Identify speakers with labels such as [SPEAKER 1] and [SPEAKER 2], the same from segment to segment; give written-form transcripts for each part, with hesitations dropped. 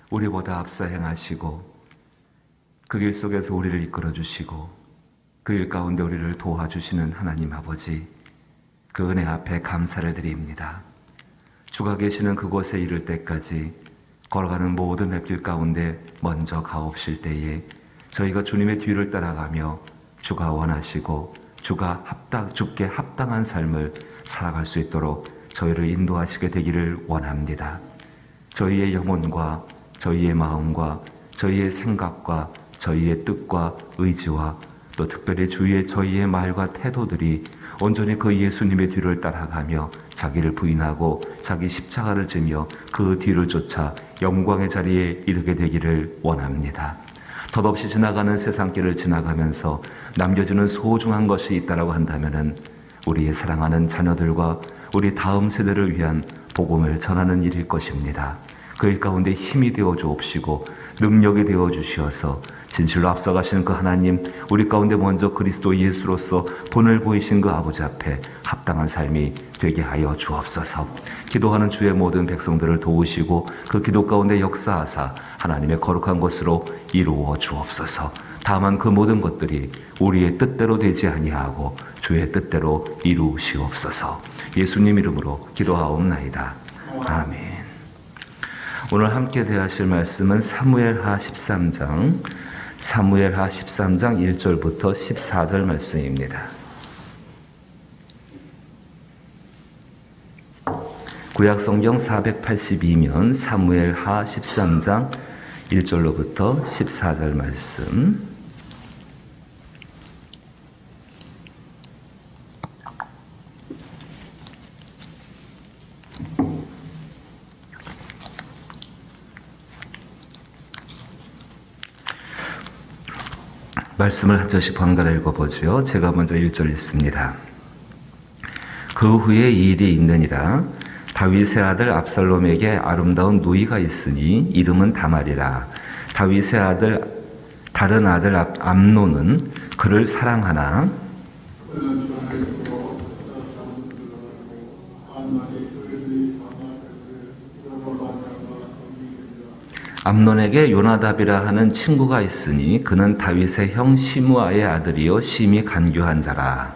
[SPEAKER 1] 우리보다 앞서 행하시고 그 길 속에서 우리를 이끌어 주시고 그 일 가운데 우리를 도와주시는 하나님 아버지, 그 은혜 앞에 감사를 드립니다. 주가 계시는 그곳에 이를 때까지 걸어가는 모든 햇길 가운데 먼저 가옵실 때에 저희가 주님의 뒤를 따라가며 주가 원하시고 주께 합당한 삶을 살아갈 수 있도록 저희를 인도하시게 되기를 원합니다. 저희의 영혼과 저희의 마음과 저희의 생각과 저희의 뜻과 의지와 또 특별히 주위의 저희의 말과 태도들이 온전히 그 예수님의 뒤를 따라가며 자기를 부인하고 자기 십자가를 지며 그 뒤를 쫓아 영광의 자리에 이르게 되기를 원합니다. 덧없이 지나가는 세상길을 지나가면서 남겨주는 소중한 것이 있다라고 한다면은 우리의 사랑하는 자녀들과 우리 다음 세대를 위한 복음을 전하는 일일 것입니다. 그 일 가운데 힘이 되어 주옵시고 능력이 되어 주시어서 진실로 앞서가시는 그 하나님, 우리 가운데 먼저 그리스도 예수로서 본을 보이신 그 아버지 앞에 합당한 삶이 되게 하여 주옵소서. 기도하는 주의 모든 백성들을 도우시고 그 기도 가운데 역사하사 하나님의 거룩한 것으로 이루어 주옵소서. 다만 그 모든 것들이 우리의 뜻대로 되지 아니하고 주의 뜻대로 이루시옵소서. 예수님 이름으로 기도하옵나이다. 아멘. 오늘 함께 대하실 말씀은 사무엘하 13장 1절부터 14절 말씀입니다. 구약성경 482면 사무엘하 13장 1절로부터 14절 말씀. 말씀을 한 절씩 번갈아 읽어보죠. 제가 먼저 1절 읽습니다. 그 후에 이 일이 있느니라. 다윗의 아들 압살롬에게 아름다운 누이가 있으니 이름은 다말이라. 다윗의 다른 아들 암논은 그를 사랑하나 암논에게 요나답이라 하는 친구가 있으니 그는 다윗의 형 시므아의 아들이요 심히 간교한 자라.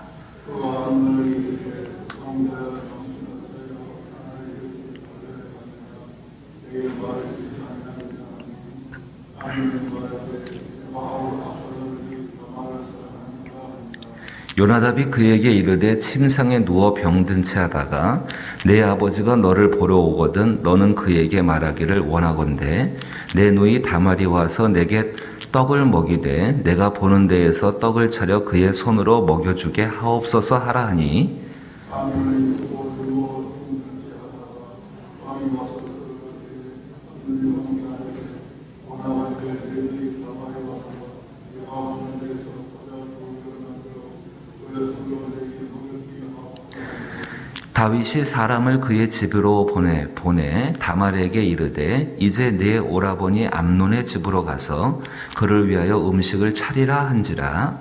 [SPEAKER 1] 요나답이 그에게 이르되 침상에 누워 병든 채 하다가 내 아버지가 너를 보러 오거든 너는 그에게 말하기를 원하건대 내 누이 다말이 와서 내게 떡을 먹이되 내가 보는 데에서 떡을 차려 그의 손으로 먹여주게 하옵소서 하라 하니 다윗이 사람을 그의 집으로 보내 다말에게 이르되 이제 내 오라버니 암논의 집으로 가서 그를 위하여 음식을 차리라 한지라.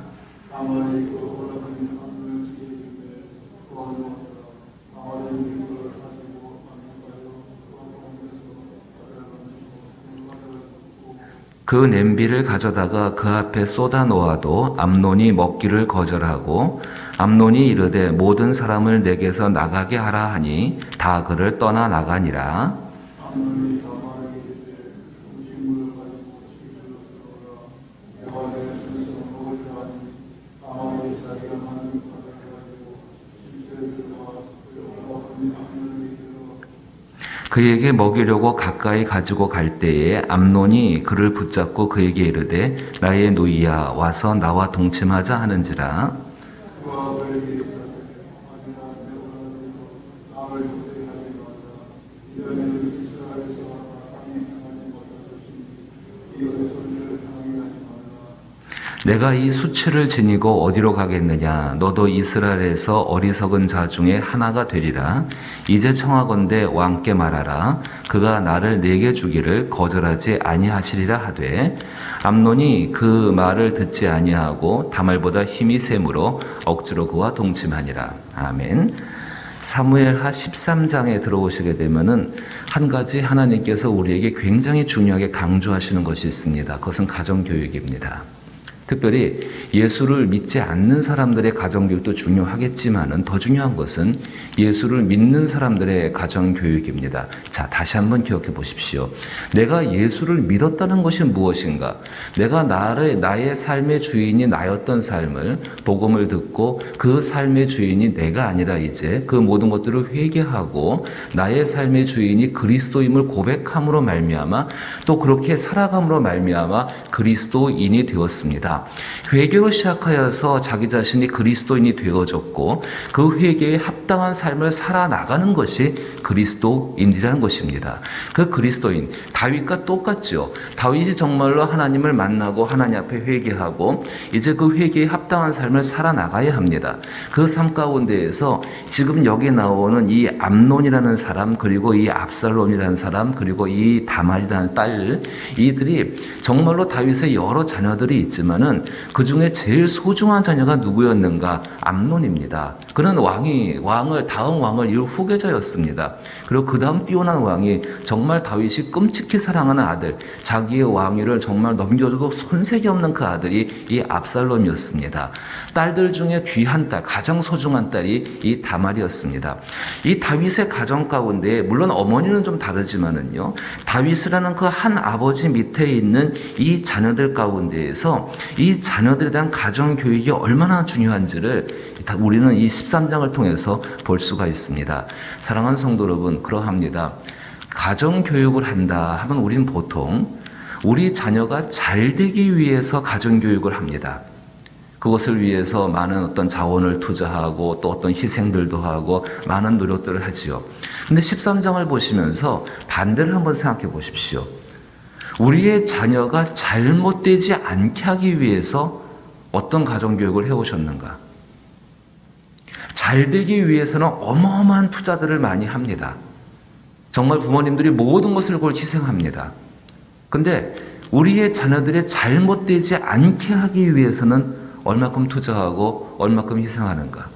[SPEAKER 1] 그 냄비를 가져다가 그 앞에 쏟아 놓아도 암논이 먹기를 거절하고 암논이 이르되 모든 사람을 내게서 나가게 하라 하니 다 그를 떠나 나가니라. 그에게 먹이려고 가까이 가지고 갈 때에 암논이 그를 붙잡고 그에게 이르되 나의 누이야 와서 나와 동침하자 하는지라. 내가 이 수치를 지니고 어디로 가겠느냐? 너도 이스라엘에서 어리석은 자 중에 하나가 되리라. 이제 청하건대 왕께 말하라. 그가 나를 내게 주기를 거절하지 아니하시리라 하되 암논이 그 말을 듣지 아니하고 다말보다 힘이 세므로 억지로 그와 동침하니라. 아멘. 사무엘하 13장에 들어오시게 되면은 한 가지 하나님께서 우리에게 굉장히 중요하게 강조하시는 것이 있습니다. 그것은 가정교육입니다. 특별히 예수를 믿지 않는 사람들의 가정교육도 중요하겠지만은 더 중요한 것은 예수를 믿는 사람들의 가정교육입니다. 자, 다시 한번 기억해 보십시오. 내가 예수를 믿었다는 것이 무엇인가? 내가 나의 삶의 주인이 나였던 삶을 복음을 듣고 그 삶의 주인이 내가 아니라 이제 그 모든 것들을 회개하고 나의 삶의 주인이 그리스도임을 고백함으로 말미암아 또 그렇게 살아감으로 말미암아 그리스도인이 되었습니다. 아니라 회개로 시작하여서 자기 자신이 그리스도인이 되어졌고 그 회개에 합당한 삶을 살아나가는 것이 그리스도인이라는 것입니다. 그 그리스도인, 다윗과 똑같죠. 다윗이 정말로 하나님을 만나고 하나님 앞에 회개하고 이제 그 회개에 합당한 삶을 살아나가야 합니다. 그 삶 가운데에서 지금 여기 나오는 이 암논이라는 사람, 그리고 이 압살롬이라는 사람, 그리고 이 다말이라는 딸, 이들이 정말로 다윗의 여러 자녀들이 있지만은 그 중에 제일 소중한 자녀가 누구였는가? 암논입니다. 그는 다음 왕을 이룰 후계자였습니다. 그리고 그 다음 뛰어난 왕이 정말 다윗이 끔찍히 사랑하는 아들, 자기의 왕위를 정말 넘겨줘도 손색이 없는 그 아들이 이 압살롬이었습니다. 딸들 중에 귀한 딸, 가장 소중한 딸이 이 다말이었습니다. 이 다윗의 가정 가운데 물론 어머니는 좀 다르지만은요, 다윗이라는 그 한 아버지 밑에 있는 이 자녀들 가운데에서 이 자녀들에 대한 가정 교육이 얼마나 중요한지를 우리는 이 13장을 통해서 볼 수가 있습니다. 사랑하는 성도 여러분, 그러합니다. 가정 교육을 한다 하면 우리는 보통 우리 자녀가 잘 되기 위해서 가정 교육을 합니다. 그것을 위해서 많은 어떤 자원을 투자하고 또 어떤 희생들도 하고 많은 노력들을 하지요. 근데 13장을 보시면서 반대를 한번 생각해 보십시오. 우리의 자녀가 잘못되지 않게 하기 위해서 어떤 가정교육을 해오셨는가? 잘 되기 위해서는 어마어마한 투자들을 많이 합니다. 정말 부모님들이 모든 것을 그걸 희생합니다. 근데 우리의 자녀들이 잘못되지 않게 하기 위해서는 얼마큼 투자하고 얼마큼 희생하는가?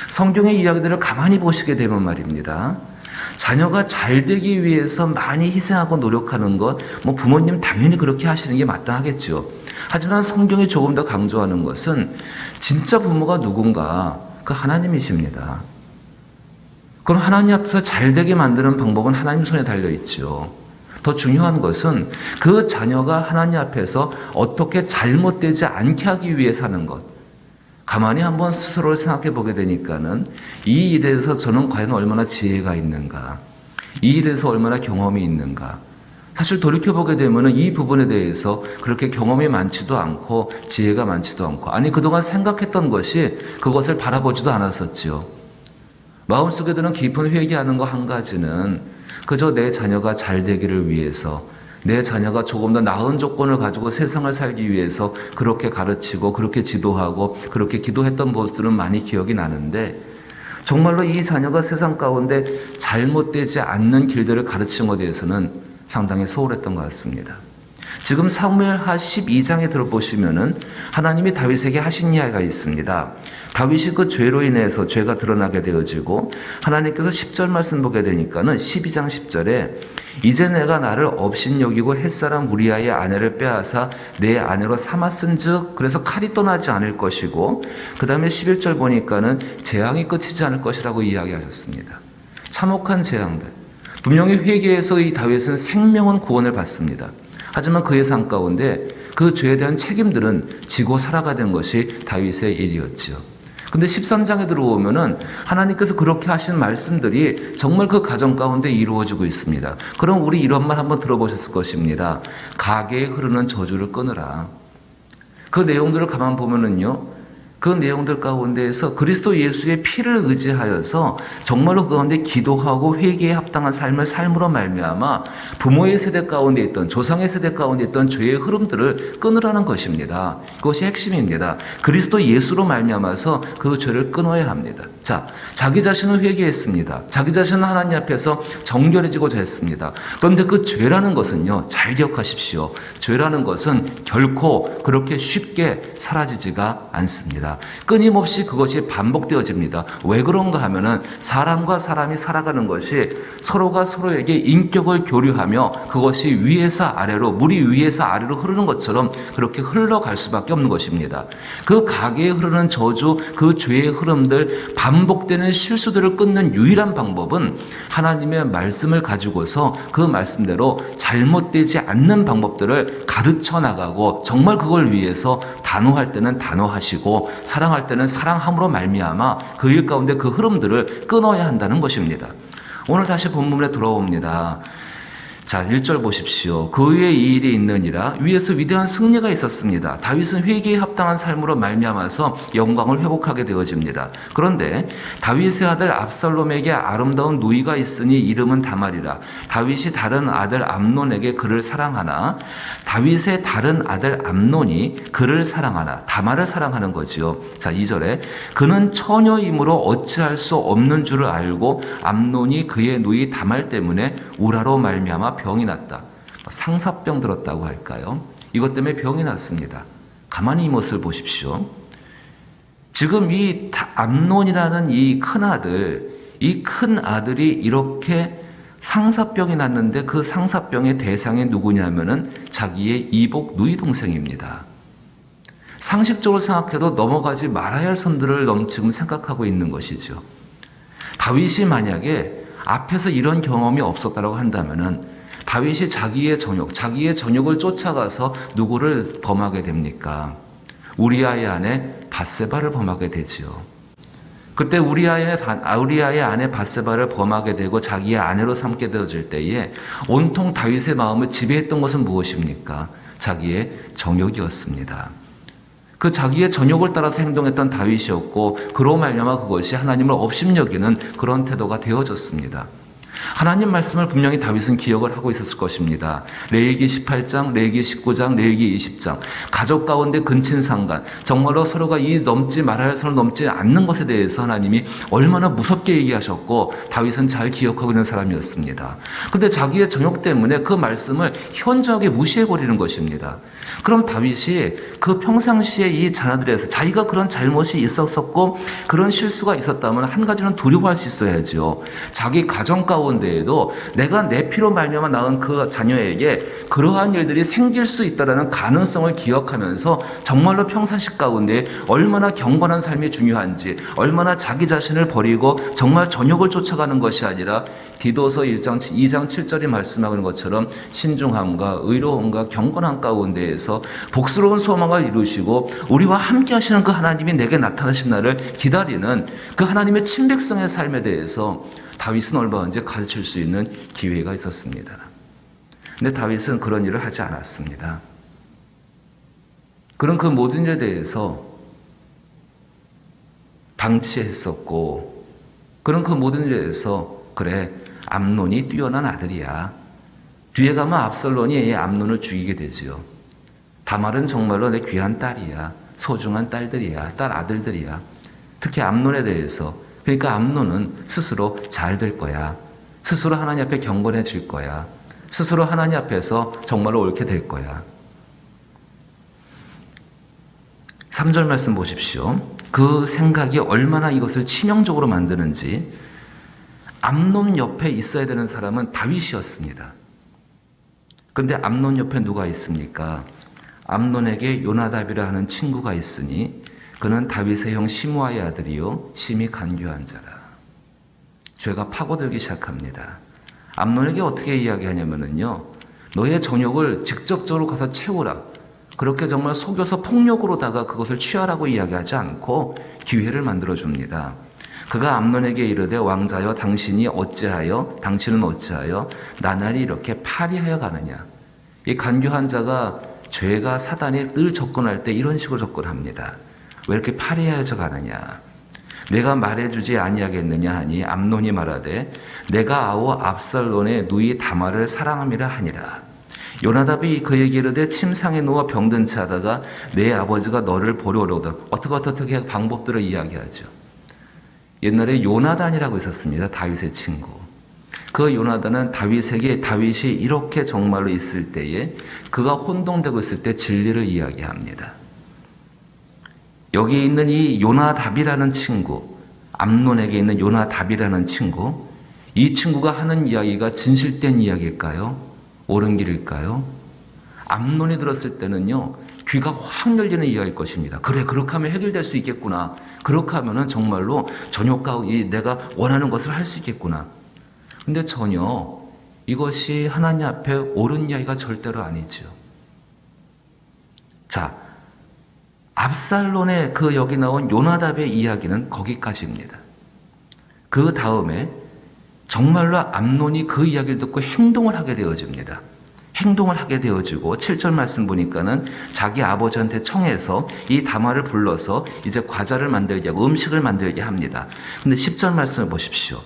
[SPEAKER 1] 성경의 이야기들을 가만히 보시게 되면 말입니다. 자녀가 잘 되기 위해서 많이 희생하고 노력하는 것, 부모님 당연히 그렇게 하시는 게 마땅하겠죠. 하지만 성경이 조금 더 강조하는 것은 진짜 부모가 누군가? 그 하나님이십니다. 그럼 하나님 앞에서 잘 되게 만드는 방법은 하나님 손에 달려 있죠. 더 중요한 것은 그 자녀가 하나님 앞에서 어떻게 잘못되지 않게 하기 위해 사는 것. 가만히 한번 스스로를 생각해 보게 되니까는 이 일에서 저는 과연 얼마나 지혜가 있는가, 이 일에서 얼마나 경험이 있는가. 사실 돌이켜보게 되면 이 부분에 대해서 그렇게 경험이 많지도 않고 지혜가 많지도 않고, 아니 그동안 생각했던 것이 그것을 바라보지도 않았었지요. 마음속에 드는 깊은 회개하는 거 한 가지는 그저 내 자녀가 잘 되기를 위해서, 내 자녀가 조금 더 나은 조건을 가지고 세상을 살기 위해서 그렇게 가르치고 그렇게 지도하고 그렇게 기도했던 모습들은 많이 기억이 나는데, 정말로 이 자녀가 세상 가운데 잘못되지 않는 길들을 가르치는 것에 대해서는 상당히 소홀했던 것 같습니다. 지금 사무엘하 12장에 들어보시면은 하나님이 다윗에게 하신 이야기가 있습니다. 다윗이 그 죄로 인해서 죄가 드러나게 되어지고 하나님께서 10절 말씀 보게 되니까는 12장 10절에 이제 내가 나를 업신여기고 햇사람 우리아의 아내를 빼앗아 내 아내로 삼았은즉 그래서 칼이 떠나지 않을 것이고, 그 다음에 11절 보니까는 재앙이 끝이지 않을 것이라고 이야기하셨습니다. 참혹한 재앙들. 분명히 회개에서 이 다윗은 생명은 구원을 받습니다. 하지만 그의 삶 가운데 그 죄에 대한 책임들은 지고 살아가는 것이 다윗의 일이었지요. 근데 13장에 들어오면은 하나님께서 그렇게 하신 말씀들이 정말 그 가정 가운데 이루어지고 있습니다. 그럼 우리 이런 말 한번 들어보셨을 것입니다. 가계에 흐르는 저주를 끊으라. 그 내용들을 가만 보면은요, 그 내용들 가운데에서 그리스도 예수의 피를 의지하여서 정말로 그 가운데 기도하고 회개에 합당한 삶을 삶으로 말미암아 부모의 세대 가운데 있던, 조상의 세대 가운데 있던 죄의 흐름들을 끊으라는 것입니다. 그것이 핵심입니다. 그리스도 예수로 말미암아서 그 죄를 끊어야 합니다. 자, 자기 자신은 회개했습니다. 자기 자신은 하나님 앞에서 정결해지고자 했습니다. 그런데 그 죄라는 것은요, 잘 기억하십시오. 죄라는 것은 결코 그렇게 쉽게 사라지지가 않습니다. 끊임없이 그것이 반복되어집니다. 왜 그런가 하면은 사람과 사람이 살아가는 것이 서로가 서로에게 인격을 교류하며 그것이 위에서 아래로, 물이 위에서 아래로 흐르는 것처럼 그렇게 흘러갈 수밖에 없는 것입니다. 그 가계에 흐르는 저주, 그 죄의 흐름들, 반복되는 실수들을 끊는 유일한 방법은 하나님의 말씀을 가지고서 그 말씀대로 잘못되지 않는 방법들을 가르쳐 나가고, 정말 그걸 위해서 단호할 때는 단호하시고 사랑할 때는 사랑함으로 말미암아 그 일 가운데 그 흐름들을 끊어야 한다는 것입니다. 오늘 다시 본문에 돌아옵니다. 자, 1절 보십시오. 그 위에 이 일이 있느니라. 위에서 위대한 승리가 있었습니다. 다윗은 회개에 합당한 삶으로 말미암아서 영광을 회복하게 되어집니다. 그런데 다윗의 아들 압살롬에게 아름다운 누이가 있으니 이름은 다말이라. 다윗이 다른 아들 암논에게 그를 사랑하나 다윗의 다른 아들 암논이 그를 사랑하나 다말을 사랑하는 거지요. 자, 2절에 그는 처녀이므로 어찌할 수 없는 줄을 알고 암논이 그의 누이 다말 때문에 우라로 말미암아 병이 났다. 상사병 들었다고 할까요? 이것 때문에 병이 났습니다. 가만히 이 모습을 보십시오. 지금 이 암논이라는 이 큰아들, 이 큰 아들이 이렇게 상사병이 났는데 그 상사병의 대상이 누구냐면은 자기의 이복 누이 동생입니다. 상식적으로 생각해도 넘어가지 말아야 할 선들을 지금 생각하고 있는 것이죠. 다윗이 만약에 앞에서 이런 경험이 없었다고 한다면은 다윗이 자기의 전욕을 쫓아가서 누구를 범하게 됩니까? 우리아의 아내 밧세바를 범하게 되지요. 그때 우리아의 아내 밧세바를 범하게 되고 자기의 아내로 삼게 되어질 때에 온통 다윗의 마음을 지배했던 것은 무엇입니까? 자기의 정욕이었습니다. 그 자기의 전욕을 따라서 행동했던 다윗이었고 그로 말미암아 그것이 하나님을 업신여기는 그런 태도가 되어졌습니다. 하나님 말씀을 분명히 다윗은 기억을 하고 있었을 것입니다. 레위기 18장, 레위기 19장, 레위기 20장 가족 가운데 근친상간 정말로 서로가 이 넘지 말아야 할 선을 넘지 않는 것에 대해서 하나님이 얼마나 무섭게 얘기하셨고 다윗은 잘 기억하고 있는 사람이었습니다. 그런데 자기의 정욕 때문에 그 말씀을 현저하게 무시해버리는 것입니다. 그럼 다윗이 그 평상시에 이 자녀들에서 자기가 그런 잘못이 있었었고 그런 실수가 있었다면 한 가지는 두려워할 수 있어야죠. 자기 가정 가운데에도 내가 내 피로 말미암아 낳은 그 자녀에게 그러한 일들이 생길 수 있다는 가능성을 기억하면서 정말로 평상시 가운데 얼마나 경건한 삶이 중요한지 얼마나 자기 자신을 버리고 정말 전욕을 쫓아가는 것이 아니라 디도서 2장 7절이 말씀하고 있는 것처럼 신중함과 의로움과 경건함 가운데에서 복스러운 소망을 이루시고 우리와 함께 하시는 그 하나님이 내게 나타나신 날을 기다리는 그 하나님의 친백성의 삶에 대해서 다윗은 얼마든지 가르칠 수 있는 기회가 있었습니다. 근데 다윗은 그런 일을 하지 않았습니다. 그런 그 모든 일에 대해서 방치했었고 그런 그 모든 일에 대해서 그래 암논이 뛰어난 아들이야. 뒤에 가면 압살롬이 암논을 죽이게 되지요. 다말은 정말로 내 귀한 딸이야. 소중한 딸들이야. 딸 아들들이야. 특히 암논에 대해서 그러니까 암논은 스스로 잘 될 거야. 스스로 하나님 앞에 경건해질 거야. 스스로 하나님 앞에서 정말로 옳게 될 거야. 3절 말씀 보십시오. 그 생각이 얼마나 이것을 치명적으로 만드는지 암논 옆에 있어야 되는 사람은 다윗이었습니다. 그런데 암논 옆에 누가 있습니까? 암논에게 요나답이라 하는 친구가 있으니 그는 다윗의 형 시므아의 아들이요 심히 간교한 자라. 죄가 파고들기 시작합니다. 암논에게 어떻게 이야기하냐면요, 너의 정욕을 직접적으로 가서 채우라. 그렇게 정말 속여서 폭력으로다가 그것을 취하라고 이야기하지 않고 기회를 만들어 줍니다. 그가 암논에게 이르되 왕자여 당신은 어찌하여 나날이 이렇게 파리하여 가느냐. 이 간교한 자가 죄가 사단이 늘 접근할 때 이런 식으로 접근합니다. 왜 이렇게 파리하여 가느냐. 내가 말해주지 아니하겠느냐 하니 암논이 말하되 내가 아우 압살롬의 누이 다말을 사랑함이라 하니라. 요나답이 그에게 이르되 침상에 누워 병든 채 하다가 내 아버지가 너를 보러 오거든. 어떻게 방법들을 이야기하죠. 옛날에 요나단이라고 있었습니다. 다윗의 친구. 그 요나단은 다윗이 이렇게 정말로 있을 때에 그가 혼동되고 있을 때 진리를 이야기합니다. 여기 있는 이 요나답이라는 친구, 암논에게 있는 요나답이라는 친구, 이 친구가 하는 이야기가 진실된 이야기일까요? 옳은 길일까요? 암논이 들었을 때는요, 귀가 확 열리는 이야기일 것입니다. 그래, 그렇게 하면 해결될 수 있겠구나. 그렇게 하면은 정말로 전욕과 내가 원하는 것을 할 수 있겠구나. 근데 전혀 이것이 하나님 앞에 옳은 이야기가 절대로 아니죠. 자, 압살롬의 여기 나온 요나답의 이야기는 거기까지입니다. 그 다음에 정말로 암논이 그 이야기를 듣고 행동을 하게 되어집니다. 행동을 하게 되어지고 7절 말씀 보니까는 자기 아버지한테 청해서 이 다말을 불러서 이제 과자를 만들게 하고 음식을 만들게 합니다. 근데 10절 말씀을 보십시오.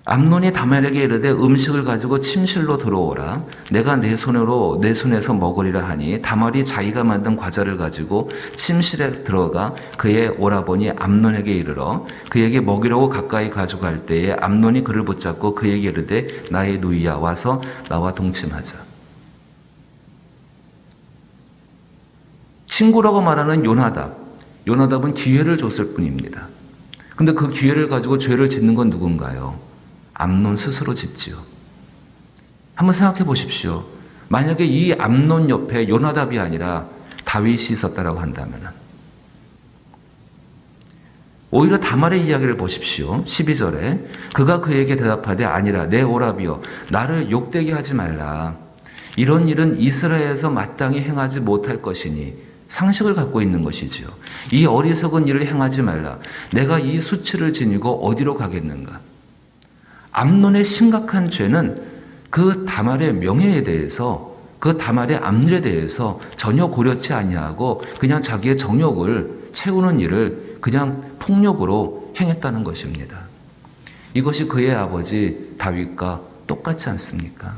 [SPEAKER 1] 암논이 다말에게 이르되 음식을 가지고 침실로 들어오라. 내가 내 손에서 먹으리라 하니 다말이 자기가 만든 과자를 가지고 침실에 들어가 그의 오라버니 암논에게 이르러 그에게 먹이려고 가까이 가져갈 때에 암논이 그를 붙잡고 그에게 이르되 나의 누이야 와서 나와 동침하자. 친구라고 말하는 요나답은 기회를 줬을 뿐입니다. 근데 그 기회를 가지고 죄를 짓는 건 누군가요? 암논 스스로 짓지요. 한번 생각해 보십시오. 만약에 이 암논 옆에 요나답이 아니라 다윗이 있었다라고 한다면 오히려 다말의 이야기를 보십시오. 12절에 그가 그에게 대답하되 아니라 내 오라비여 나를 욕되게 하지 말라. 이런 일은 이스라엘에서 마땅히 행하지 못할 것이니 상식을 갖고 있는 것이지요. 이 어리석은 일을 행하지 말라. 내가 이 수치를 지니고 어디로 가겠는가. 암논의 심각한 죄는 그 다말의 명예에 대해서 그 다말의 암일에 대해서 전혀 고려치 아니하고 그냥 자기의 정욕을 채우는 일을 그냥 폭력으로 행했다는 것입니다. 이것이 그의 아버지 다윗과 똑같지 않습니까?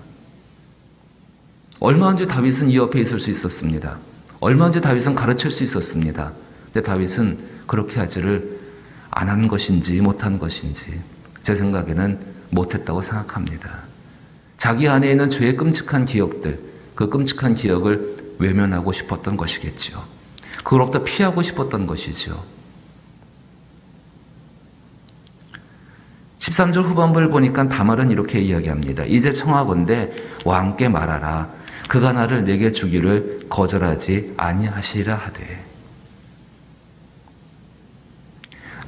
[SPEAKER 1] 얼마든지 다윗은 이 옆에 있을 수 있었습니다. 얼마든지 다윗은 가르칠 수 있었습니다. 근데 다윗은 그렇게 하지를 안 한 것인지 못한 것인지 제 생각에는 못했다고 생각합니다. 자기 안에 있는 죄의 끔찍한 기억들, 그 끔찍한 기억을 외면하고 싶었던 것이겠지요. 그로부터 피하고 싶었던 것이지요. 13절 후반부를 보니까 다말은 이렇게 이야기합니다. 이제 청하건대 왕께 말하라. 그가 나를 내게 주기를 거절하지 아니하시리라 하되.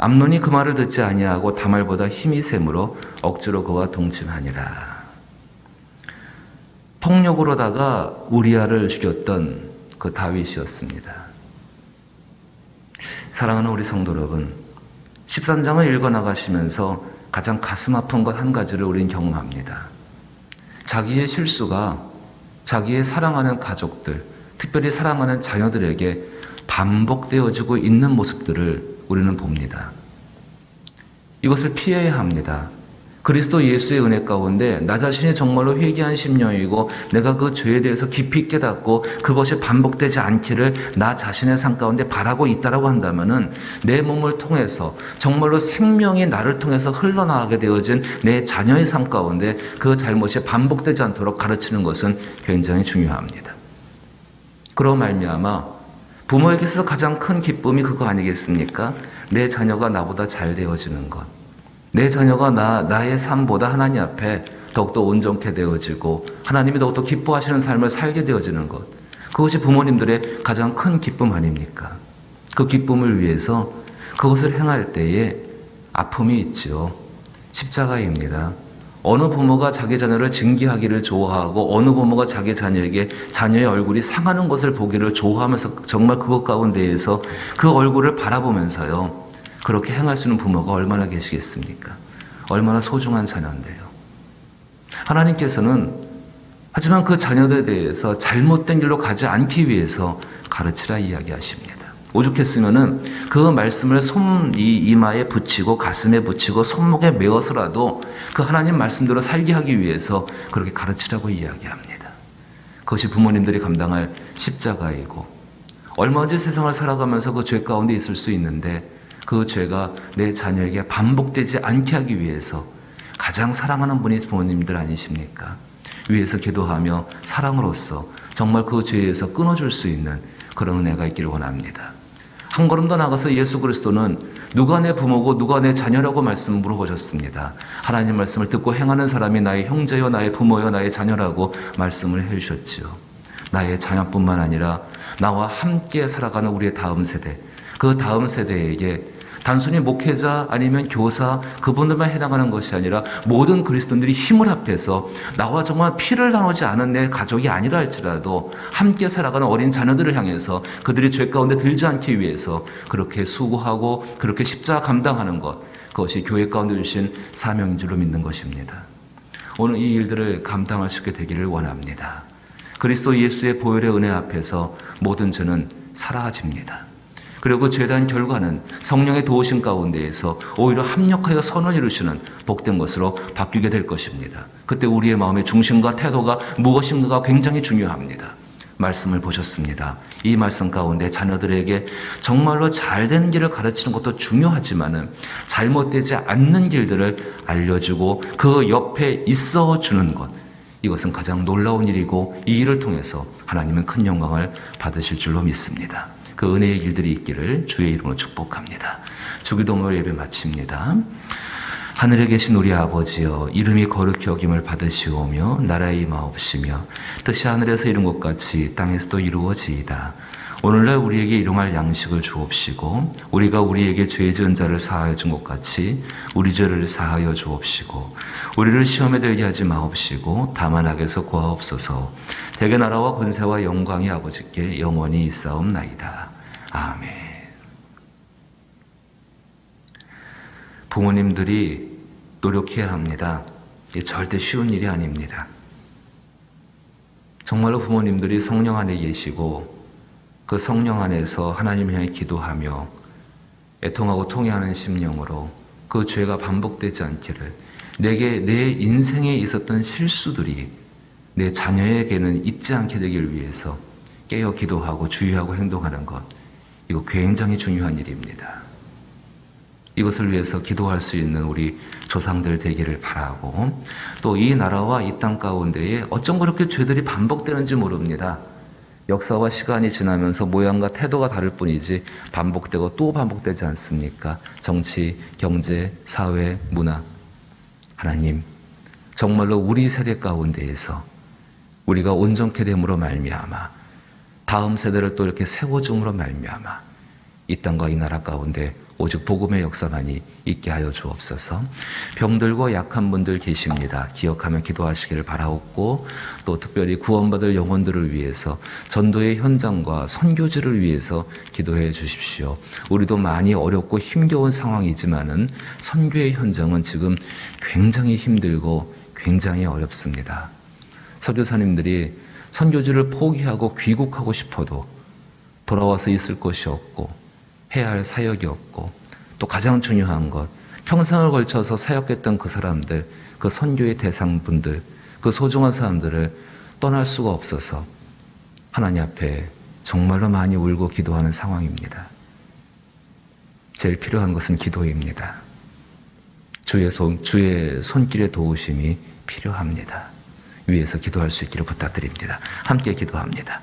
[SPEAKER 1] 암논이 그 말을 듣지 아니하고 다말보다 힘이 셈으로 억지로 그와 동침하니라. 폭력으로다가 우리아를 죽였던 그 다윗이었습니다. 사랑하는 우리 성도 여러분, 13장을 읽어나가시면서 가장 가슴 아픈 것 한 가지를 우리는 경험합니다. 자기의 실수가 자기의 사랑하는 가족들, 특별히 사랑하는 자녀들에게 반복되어지고 있는 모습들을 우리는 봅니다. 이것을 피해야 합니다. 그리스도 예수의 은혜 가운데 나 자신이 정말로 회개한 심령이고 내가 그 죄에 대해서 깊이 깨닫고 그것이 반복되지 않기를 나 자신의 삶 가운데 바라고 있다라고 한다면은 내 몸을 통해서 정말로 생명이 나를 통해서 흘러나가게 되어진 내 자녀의 삶 가운데 그 잘못이 반복되지 않도록 가르치는 것은 굉장히 중요합니다. 그러 말미암아 부모에게서 가장 큰 기쁨이 그거 아니겠습니까? 내 자녀가 나보다 잘 되어지는 것. 내 자녀가 나의 삶보다 하나님 앞에 더욱더 온전케 되어지고 하나님이 더욱더 기뻐하시는 삶을 살게 되어지는 것. 그것이 부모님들의 가장 큰 기쁨 아닙니까? 그 기쁨을 위해서 그것을 행할 때에 아픔이 있지요. 십자가입니다. 어느 부모가 자기 자녀를 징계하기를 좋아하고 어느 부모가 자기 자녀에게 자녀의 얼굴이 상하는 것을 보기를 좋아하면서 정말 그것 가운데에서 그 얼굴을 바라보면서요. 그렇게 행할 수 있는 부모가 얼마나 계시겠습니까? 얼마나 소중한 자녀인데요. 하나님께서는 하지만 그 자녀들에 대해서 잘못된 길로 가지 않기 위해서 가르치라 이야기하십니다. 오죽했으면은 그 말씀을 이마에 붙이고 가슴에 붙이고 손목에 메어서라도 그 하나님 말씀대로 살게 하기 위해서 그렇게 가르치라고 이야기합니다. 그것이 부모님들이 감당할 십자가이고 얼마든지 세상을 살아가면서 그 죄 가운데 있을 수 있는데 그 죄가 내 자녀에게 반복되지 않게 하기 위해서 가장 사랑하는 분이 부모님들 아니십니까? 위에서 기도하며 사랑으로서 정말 그 죄에서 끊어줄 수 있는 그런 은혜가 있기를 원합니다. 한 걸음 더 나가서 예수 그리스도는 누가 내 부모고 누가 내 자녀라고 말씀 물어보셨습니다. 하나님 말씀을 듣고 행하는 사람이 나의 형제요 나의 부모요 나의 자녀라고 말씀을 해주셨지요. 나의 자녀뿐만 아니라 나와 함께 살아가는 우리의 다음 세대, 그 다음 세대에게 단순히 목회자 아니면 교사 그분들만 해당하는 것이 아니라 모든 그리스도인들이 힘을 합해서 나와 정말 피를 나누지 않은 내 가족이 아니라 할지라도 함께 살아가는 어린 자녀들을 향해서 그들이 죄 가운데 들지 않기 위해서 그렇게 수고하고 그렇게 십자가 감당하는 것, 그것이 교회 가운데 주신 사명인 줄로 믿는 것입니다. 오늘 이 일들을 감당할 수 있게 되기를 원합니다. 그리스도 예수의 보혈의 은혜 앞에서 모든 죄는 사라집니다. 그리고 그 죄에 대한 결과는 성령의 도우심 가운데에서 오히려 합력하여 선을 이루시는 복된 것으로 바뀌게 될 것입니다. 그때 우리의 마음의 중심과 태도가 무엇인가가 굉장히 중요합니다. 말씀을 보셨습니다. 이 말씀 가운데 자녀들에게 정말로 잘되는 길을 가르치는 것도 중요하지만은 잘못되지 않는 길들을 알려주고 그 옆에 있어 주는 것, 이것은 가장 놀라운 일이고 이 일을 통해서 하나님은 큰 영광을 받으실 줄로 믿습니다. 그 은혜의 일들이 있기를 주의 이름으로 축복합니다. 주기도문 예배 마칩니다. 하늘에 계신 우리 아버지여, 이름이 거룩히 여김을 받으시오며 나라의 임하옵시며 뜻이 하늘에서 이룬 것 같이 땅에서도 이루어지이다. 오늘날 우리에게 일용할 양식을 주옵시고 우리가 우리에게 죄 지은 자를 사하여 준 것 같이 우리 죄를 사하여 주옵시고 우리를 시험에 들게 하지 마옵시고 다만 악에서 구하옵소서. 대개 나라와 권세와 영광이 아버지께 영원히 있사옵나이다. 아멘. 부모님들이 노력해야 합니다. 이게 절대 쉬운 일이 아닙니다. 정말로 부모님들이 성령 안에 계시고 그 성령 안에서 하나님을 향해 기도하며 애통하고 통회하는 심령으로 그 죄가 반복되지 않기를, 내게 내 인생에 있었던 실수들이 내 자녀에게는 있지 않게 되길 위해서 깨어 기도하고 주의하고 행동하는 것, 이거 굉장히 중요한 일입니다. 이것을 위해서 기도할 수 있는 우리 조상들 되기를 바라고, 또 이 나라와 이 땅 가운데에 어쩜 그렇게 죄들이 반복되는지 모릅니다. 역사와 시간이 지나면서 모양과 태도가 다를 뿐이지 반복되고 또 반복되지 않습니까? 정치, 경제, 사회, 문화. 하나님, 정말로 우리 세대 가운데에서 우리가 온전케 됨으로 말미암아 다음 세대를 또 이렇게 세워줌으로 말미암아 이 땅과 이 나라 가운데 오직 복음의 역사만이 있게 하여 주옵소서. 병들고 약한 분들 계십니다. 기억하며 기도하시기를 바라옵고, 또 특별히 구원받을 영혼들을 위해서 전도의 현장과 선교지를 위해서 기도해 주십시오. 우리도 많이 어렵고 힘겨운 상황이지만은 선교의 현장은 지금 굉장히 힘들고 굉장히 어렵습니다. 선교사님들이 선교지를 포기하고 귀국하고 싶어도 돌아와서 있을 곳이 없고 해야 할 사역이 없고, 또 가장 중요한 것, 평생을 걸쳐서 사역했던 그 사람들, 그 선교의 대상분들, 그 소중한 사람들을 떠날 수가 없어서 하나님 앞에 정말로 많이 울고 기도하는 상황입니다. 제일 필요한 것은 기도입니다. 주의 손길의 도우심이 필요합니다. 위에서 기도할 수 있기를 부탁드립니다. 함께 기도합니다.